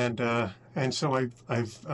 And so I've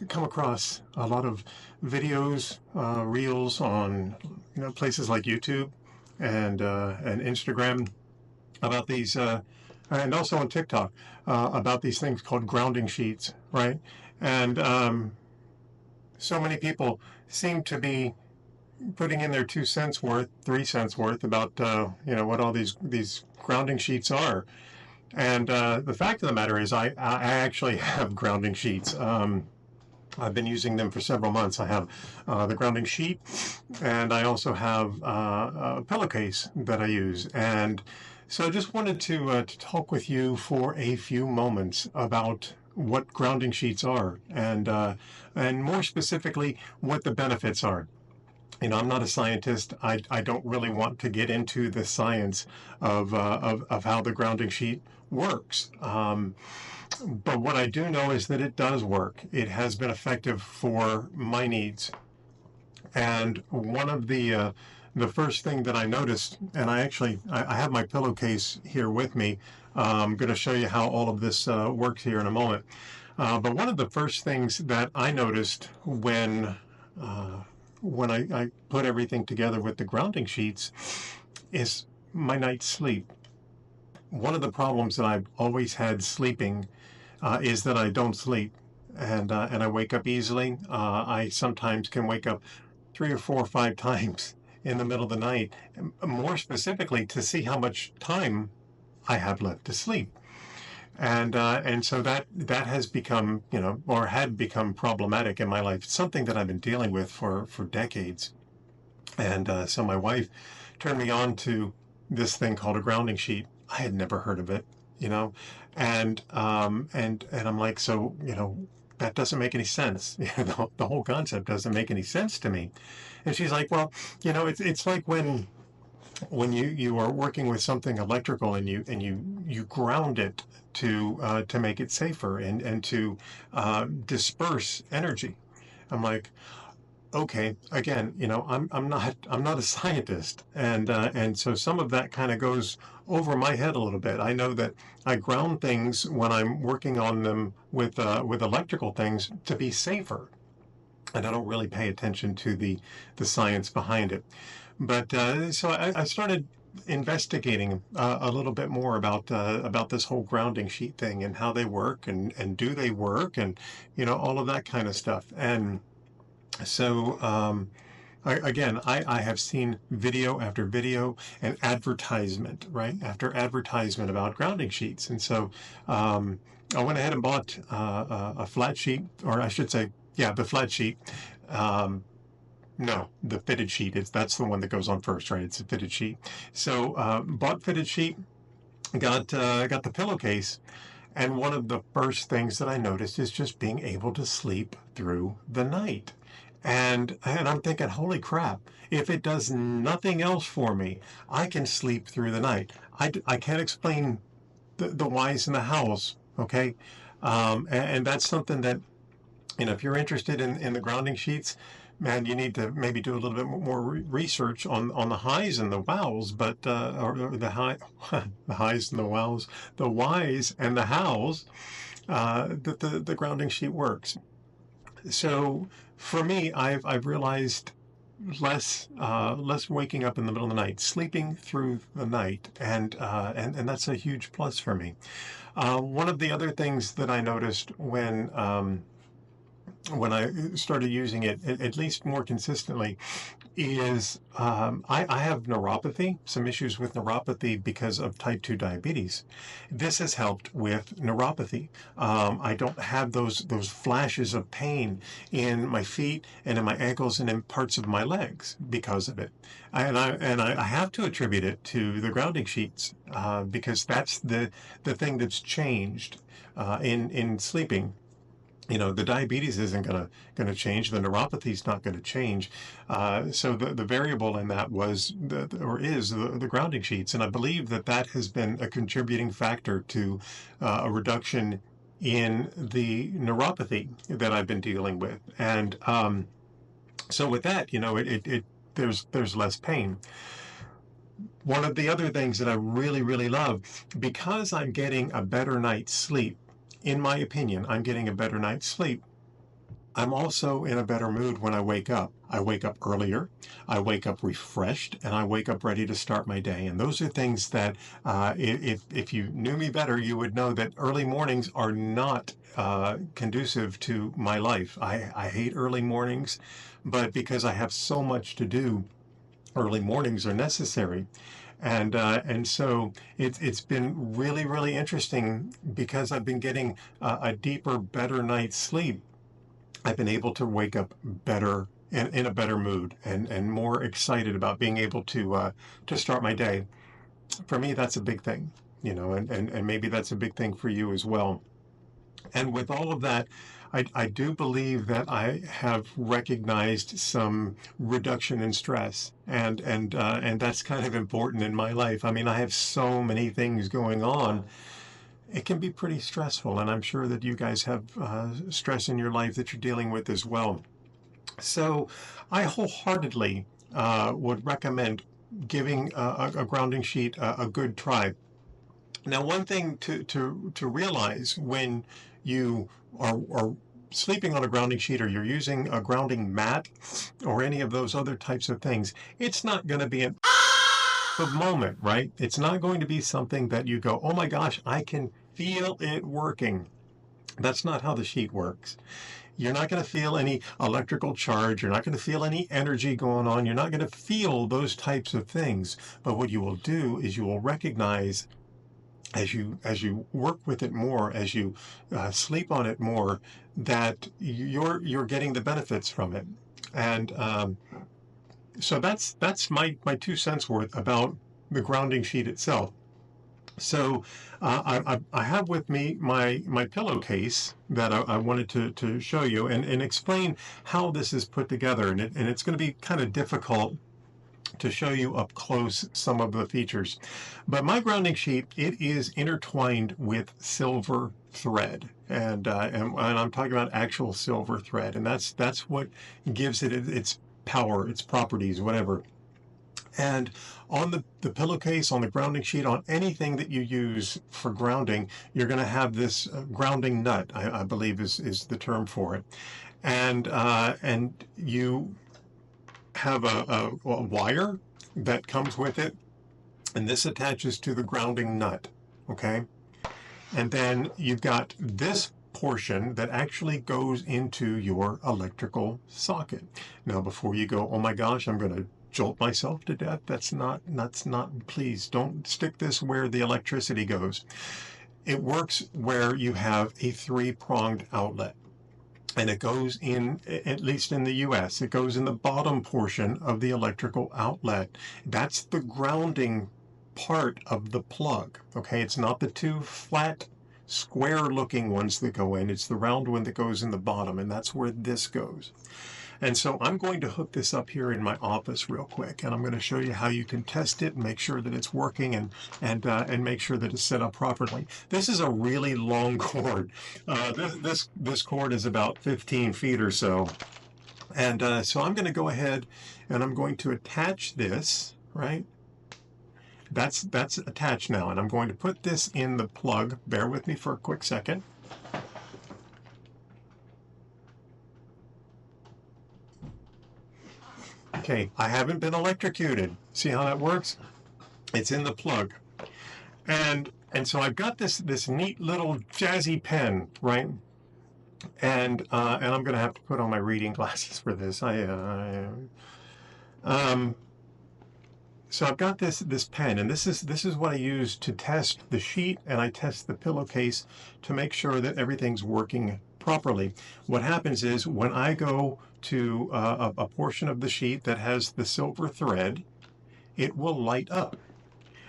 come across a lot of videos, reels on places like YouTube and Instagram about these, and also on TikTok about these things called grounding sheets, right? And so many people seem to be putting in their 2 cents worth, 3 cents worth about what all these grounding sheets are. And the fact of the matter is, I actually have grounding sheets. I've been using them for several months. I have the grounding sheet, and I also have a pillowcase that I use. And so I just wanted to talk with you for a few moments about what grounding sheets are, and more specifically, what the benefits are. I'm not a scientist. I don't really want to get into the science of how the grounding sheet works. But what I do know is that it does work. It has been effective for my needs. And one of the first thing that I noticed, and I have my pillowcase here with me. I'm going to show you how all of this works here in a moment. But one of the first things that I noticed when I put everything together with the grounding sheets is my night's sleep. One of the problems that I've always had sleeping is that I don't sleep, and I wake up easily. I sometimes can wake up 3 or 4 or 5 times in the middle of the night, more specifically to see how much time I have left to sleep. And so that has become, or had become problematic in my life. It's something that I've been dealing with for decades. And so my wife turned me on to this thing called a grounding sheet. I had never heard of it, you know, and I'm like, so, that doesn't make any sense. The whole concept doesn't make any sense to me. And she's like, well, it's like when you are working with something electrical and you ground it to make it safer and to disperse energy. I'm like, okay, again, I'm not a scientist, and so some of that kind of goes over my head a little bit. I know that I ground things when I'm working on them with electrical things to be safer, and I don't really pay attention to the science behind it. But so I started investigating a little bit more about this whole grounding sheet thing and how they work and do they work, and all of that kind of stuff. And so I have seen video after video and advertisement, right after advertisement about grounding sheets. And so I went ahead and bought a flat sheet, or I should say, yeah, the flat sheet. Um, no, the fitted sheet. That's the one that goes on first, right? It's a fitted sheet. So bought fitted sheet, got the pillowcase, and one of the first things that I noticed is just being able to sleep through the night. And I'm thinking, holy crap, if it does nothing else for me, I can sleep through the night. I can't explain the whys and the hows, okay? And that's something that, if you're interested in the grounding sheets, man, you need to maybe do a little bit more research on the highs and the wows, but or the high, the highs and the wows, the whys and the hows that the grounding sheet works. So for me, I've realized less waking up in the middle of the night, sleeping through the night, and that's a huge plus for me. One of the other things that I noticed when I started using it, at least more consistently, is I have neuropathy, some issues with neuropathy because of type 2 diabetes. This has helped with neuropathy. I don't have those flashes of pain in my feet and in my ankles and in parts of my legs because of it. And I have to attribute it to the grounding sheets because that's the thing that's changed in sleeping. The diabetes isn't gonna change. The neuropathy is not going to change. So the variable in that was or is the grounding sheets, and I believe that has been a contributing factor to a reduction in the neuropathy that I've been dealing with. And so with that, there's less pain. One of the other things that I really, really love, because I'm getting a better night's sleep, in my opinion, I'm getting a better night's sleep. I'm also in a better mood when I wake up. I wake up earlier, I wake up refreshed, and I wake up ready to start my day. And those are things that, if you knew me better, you would know that early mornings are not conducive to my life. I hate early mornings, but because I have so much to do, early mornings are necessary. And so it's been really interesting because I've been getting a deeper, better night's sleep. I've been able to wake up better and in a better mood and more excited about being able to start my day. For me, that's a big thing, and maybe that's a big thing for you as well. And with all of that, I do believe that I have recognized some reduction in stress, and that's kind of important in my life. I mean, I have so many things going on. It can be pretty stressful, and I'm sure that you guys have stress in your life that you're dealing with as well. So I wholeheartedly would recommend giving a grounding sheet a good try. Now, one thing to realize when you are sleeping on a grounding sheet, or you're using a grounding mat, or any of those other types of things, it's not going to be a moment, right? It's not going to be something that you go, oh my gosh, I can feel it working. That's not how the sheet works. You're not going to feel any electrical charge. You're not going to feel any energy going on. You're not going to feel those types of things. But what you will do is you will recognize, as you work with it more, as you sleep on it more, that you're getting the benefits from it. And so that's my 2 cents worth about the grounding sheet itself. So I have with me my pillowcase that I wanted to show you and explain how this is put together. And it's going to be kind of difficult to show you up close some of the features. But my grounding sheet, it is intertwined with silver thread. And I'm talking about actual silver thread. And that's what gives it its power, its properties, whatever. And on the pillowcase, on the grounding sheet, on anything that you use for grounding, you're going to have this grounding nut, I believe is the term for it. And you have a wire that comes with it, and this attaches to the grounding nut, okay? And then you've got this portion that actually goes into your electrical socket. Now, before you go, oh my gosh, I'm going to jolt myself to death. That's not, please don't stick this where the electricity goes. It works where you have a 3-pronged outlet. And it goes in, at least in the US, it goes in the bottom portion of the electrical outlet. That's the grounding part of the plug. Okay, it's not the 2 flat, square looking ones that go in. It's the round one that goes in the bottom, and that's where this goes. And so I'm going to hook this up here in my office real quick, and I'm going to show you how you can test it and make sure that it's working, and make sure that it's set up properly. This is a really long cord. This cord is about 15 feet or so, and so I'm going to go ahead and I'm going to attach this, right? That's attached now, and I'm going to put this in the plug. Bear with me for a quick second. Okay, I haven't been electrocuted. See how that works? It's in the plug. And so I've got this neat little jazzy pen, right? And I'm going to have to put on my reading glasses for this. So I've got this pen, and this is what I use to test the sheet, and I test the pillowcase to make sure that everything's working properly. What happens is when I go to a portion of the sheet that has the silver thread, it will light up.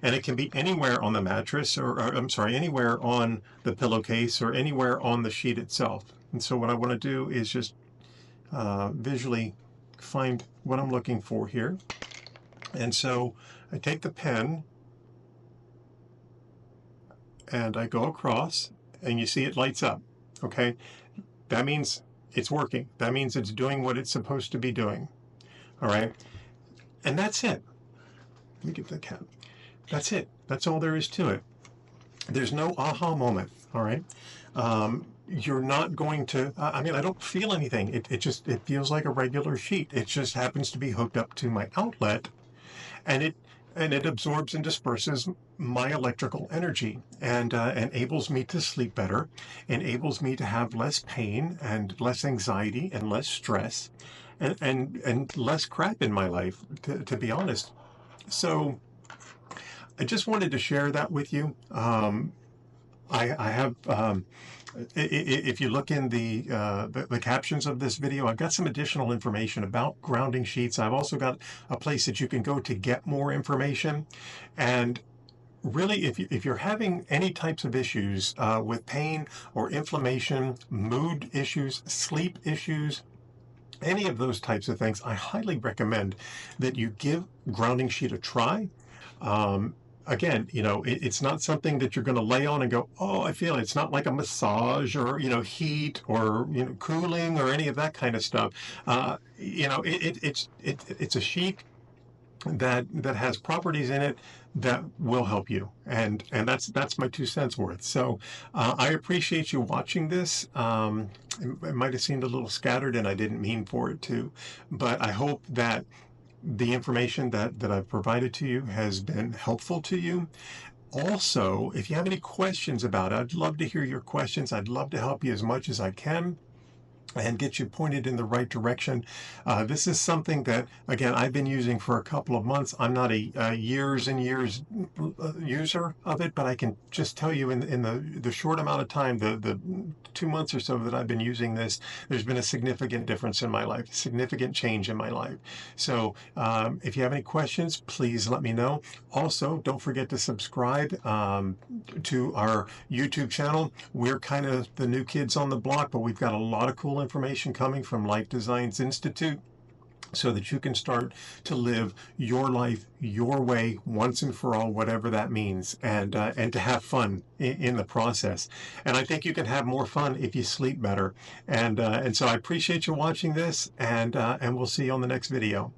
And it can be anywhere on the mattress, or I'm sorry, anywhere on the pillowcase, or anywhere on the sheet itself. And so what I want to do is just visually find what I'm looking for here. And so I take the pen and I go across, and you see it lights up. Okay, that means it's working. That means it's doing what it's supposed to be doing. All right, and that's it. Let me get the cap. That's it. That's all there is to it. There's no aha moment. All right. you're not going to, I mean, I don't feel anything. It feels like a regular sheet. It just happens to be hooked up to my outlet, and it absorbs and disperses my electrical energy, and enables me to sleep better, enables me to have less pain and less anxiety and less stress, and less crap in my life, to be honest. So I just wanted to share that with you. I have, if you look in the captions of this video, I've got some additional information about grounding sheets. I've also got a place that you can go to get more information. And really, if you're having any types of issues with pain or inflammation, mood issues, sleep issues, any of those types of things, I highly recommend that you give grounding sheet a try. Again, it's not something that you're going to lay on and go, oh, I feel it. It's not like a massage or, heat or, cooling or any of that kind of stuff. It's a sheet that has properties in it that will help you, and that's my 2 cents worth. So I appreciate you watching this. It might have seemed a little scattered, and I didn't mean for it to, but I hope that the information that I've provided to you has been helpful to you. Also, if you have any questions about it, I'd love to hear your questions. I'd love to help you as much as I can and get you pointed in the right direction. This is something that, again, I've been using for a couple of months. I'm not a years and years user of it, but I can just tell you in the short amount of time, the 2 months or so that I've been using this, there's been a significant difference in my life, significant change in my life. So if you have any questions, please let me know. Also, don't forget to subscribe to our YouTube channel. We're kind of the new kids on the block, but we've got a lot of cool information coming from Life Designs Institute, so that you can start to live your life your way once and for all, whatever that means, and to have fun in the process. And I think you can have more fun if you sleep better. And so I appreciate you watching this, and we'll see you on the next video.